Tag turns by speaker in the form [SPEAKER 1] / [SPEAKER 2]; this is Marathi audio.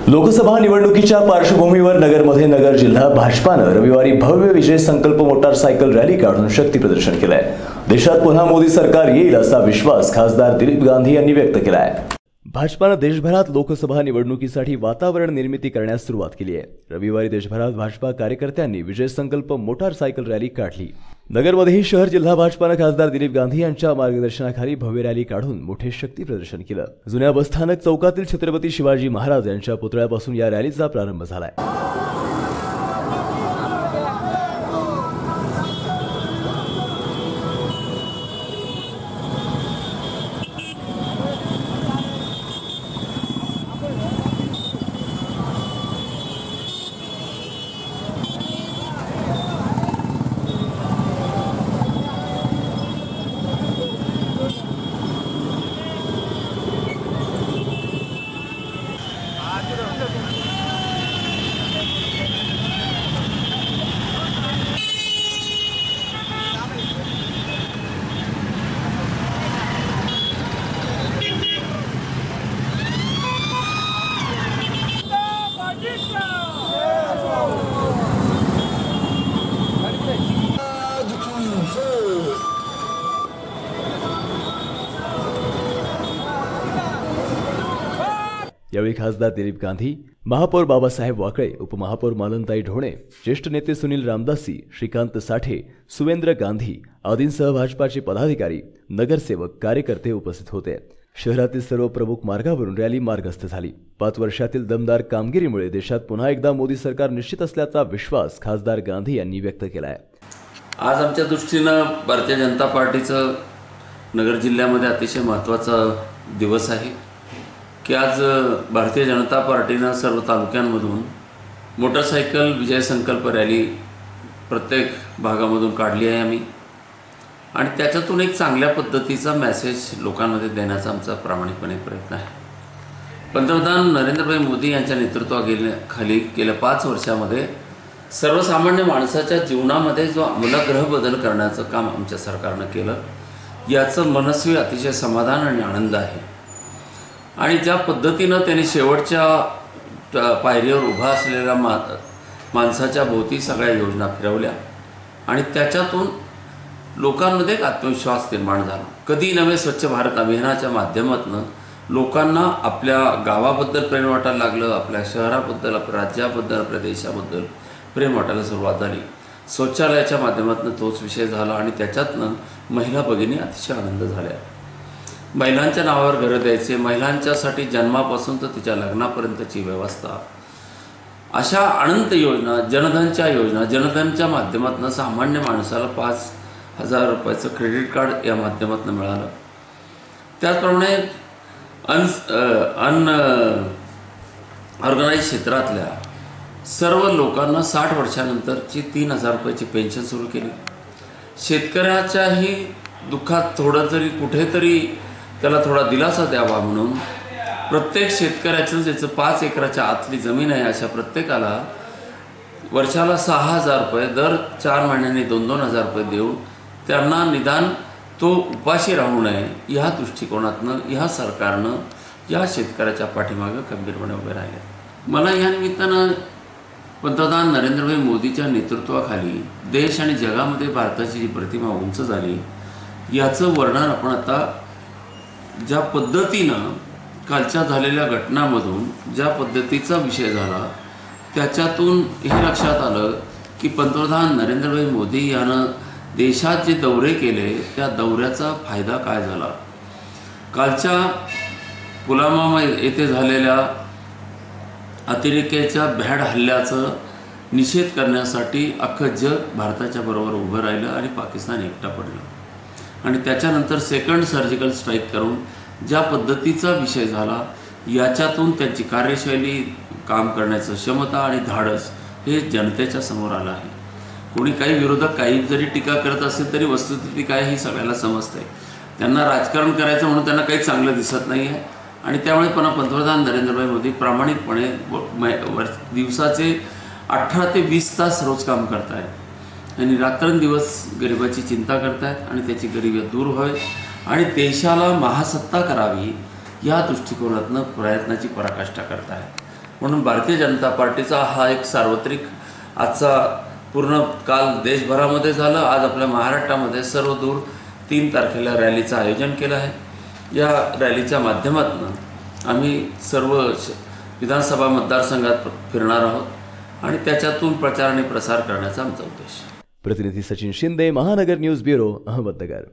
[SPEAKER 1] लोकसभा निवडणुकीच्या पार्श्वभूमीवर नगरमध्ये नगर जिल्हा भाजपानं रविवारी भव्य विजय संकल्प मोटारसायकल रॅली काढून शक्ती प्रदर्शन केलंय। देशात पुन्हा मोदी सरकार येईल असा विश्वास खासदार दिलीप गांधी यांनी व्यक्त केलाय। भाजपानं देशभरात लोकसभा निवडणुकीसाठी वातावरण निर्मिती करण्यास सुरुवात केली आहे। रविवारी देशभरात भाजपा कार्यकर्त्यांनी विजय संकल्प मोटारसायकल रॅली काढली। नगरमध्येही शहर जिल्हा भाजपानं खासदार दिलीप गांधी यांच्या मार्गदर्शनाखाली भव्य रॅली काढून मोठे शक्ती प्रदर्शन केलं। जुन्या बसस्थानक चौकातील छत्रपती शिवाजी महाराज यांच्या पुतळ्यापासून या रॅलीचा प्रारंभ झालाय। यावेळी खासदार दिलीप गांधी, महापौर बाबासाहेब वाकळे, उपमहापौर मालनताई ढोणे, ज्येष्ठ नेते सुनील रामदासी, श्रीकांत साठे, सुवेंद्र गांधी आदींसह भाजपाचे पदाधिकारी, नगरसेवक, कार्यकर्ते उपस्थित होते। शहरातील सर्व प्रमुख मार्गावरून रॅली मार्गस्थ झाली। 5 वर्षातील दमदार कामगिरीमुळे देशात पुन्हा एकदा मोदी सरकार निश्चित असल्याचा विश्वास खासदार गांधी यांनी व्यक्त केलाय।
[SPEAKER 2] आज आमच्या दृष्टीनं भारतीय जनता पार्टीचं नगर जिल्ह्यामध्ये अतिशय महत्त्वाचा दिवस आहे की आज भारतीय जनता पार्टीनं सर्व तालुक्यांमधून मोटरसायकल विजय संकल्प रॅली प्रत्येक भागामधून काढली आहे आम्ही, आणि त्याच्यातून एक चांगल्या पद्धतीचा मेसेज लोकांमध्ये देण्याचा आमचा प्रामाणिकपणे प्रयत्न आहे। पंतप्रधान नरेंद्रभाई मोदी यांच्या नेतृत्वाखाली गेल्या 5 वर्षामध्ये सर्वसामान्य माणसाच्या जीवनामध्ये जो आमूलाग्र बदल करण्याचं काम आमच्या सरकारनं केलं, याचं मनस्वी अतिशय समाधान आणि आनंद आहे। आणि ज्या पद्धतीनं त्यांनी शेवटच्या पायरीवर उभा असलेल्या माणसाच्या भोवती सगळ्या योजना फिरवल्या आणि त्याच्यातून लोकांमध्ये एक आत्मविश्वास निर्माण झाला। कधी नव्हे स्वच्छ भारत अभियानाच्या माध्यमातून लोकांना आपल्या गावाबद्दल प्रेम वाटायला लागलं, आपल्या शहराबद्दल, आपल्या राज्याबद्दल, आपल्या देशाबद्दल प्रेम वाटायला सुरुवात झाली। शौचालयाच्या माध्यमातून तोच विषय झाला आणि त्याच्यातनं महिला भगिनी अतिशय आनंद झाल्या। महिलांच्या नावावर घरं द्यायचे, महिलांच्यासाठी जन्मापासून तर तिच्या लग्नापर्यंतची व्यवस्था, अशा अनंत योजना, जनधनच्या माध्यमातून सामान्य माणसाला 5,000 रुपयाचं क्रेडिट कार्ड या माध्यमातून मिळालं। त्याचप्रमाणे ऑर्गनाइज क्षेत्रातल्या सर्व लोकांना 60 वर्षानंतरची 3,000 रुपयाची पेन्शन सुरू केली। शेतकऱ्याच्याही दुःखात थोडं तरी कुठेतरी त्याला थोडा दिलासा द्यावा म्हणून प्रत्येक शेतकऱ्याचं ज्याचं 5 एकराच्या आतली जमीन आहे अशा प्रत्येकाला वर्षाला 6,000 रुपये, दर 4 महिन्यांनी 2,000 रुपये देऊन त्यांना निदान तो उपाशी राहू नये ह्या दृष्टिकोनातनं ह्या सरकारनं या शेतकऱ्याच्या पाठीमागं खंबीरपणे उभे राहिले। मला या निमित्तानं पंतप्रधान नरेंद्रभाई मोदीच्या नेतृत्वाखाली देश आणि जगामध्ये भारताची जी प्रतिमा उंच झाली याचं वर्णन आपण आता ज्या पद्धतीनं कालच्या झालेल्या घटनांमधून ज्या पद्धतीचा विषय झाला त्याच्यातून हे लक्षात आलं की पंतप्रधान नरेंद्रभाई मोदी यानं देशात जे दौरे केले त्या दौऱ्याचा फायदा काय झाला। कालच्या पुलवामा येथे झालेल्या अतिरेक्याच्या भ्याड हल्ल्याचं निषेध करण्यासाठी अख्खं जग भारताच्या बरोबर उभं राहिलं आणि पाकिस्तान एकटा पडलं, आणि त्याच्यानंतर सेकंड सर्जिकल स्ट्राईक करून ज्या पद्धतीचा विषय झाला याच्यातून त्यांची कार्यशैली, काम करण्याचं क्षमता आणि धाडस हे जनतेच्या समोर आलं आहे। कोणी काही विरोधक काही जरी टीका करत असेल तरी वस्तुस्थिती काय ही सगळ्याला समजते। त्यांना राजकारण करायचं म्हणून त्यांना काही चांगलं दिसत नाही आहे, आणि त्यामुळे पंतप्रधान नरेंद्रभाई मोदी प्रामाणिकपणे दिवसाचे 18 ते 20 तास रोज काम करत आहेत आणि रात्रंदिवस गरिबाची चिंता करतात आणि त्याची गरिबी दूर व्हावी आणि देशाला महासत्ता करावी या दृष्टिकोनातून प्रयत्नाची पराकाष्ठा करत आहेत। म्हणून भारतीय जनता पार्टीचा हा एक सार्वत्रिक आजचा पूर्ण काल देशभरामध्ये झालं, आज आपल्या महाराष्ट्रामध्ये सर्व दूर 3 तारखेला रॅलीचं आयोजन केलं आहे। या रॅलीच्या माध्यमातून आम्ही सर्व विधानसभा मतदारसंघात फिरणार आहोत आणि त्याच्यातून प्रचार आणि प्रसार करण्याचा आमचा उद्देश आहे।
[SPEAKER 1] प्रतिनिधी सचिन शिंदे, महानगर न्यूज ब्युरो, अहमदनगर।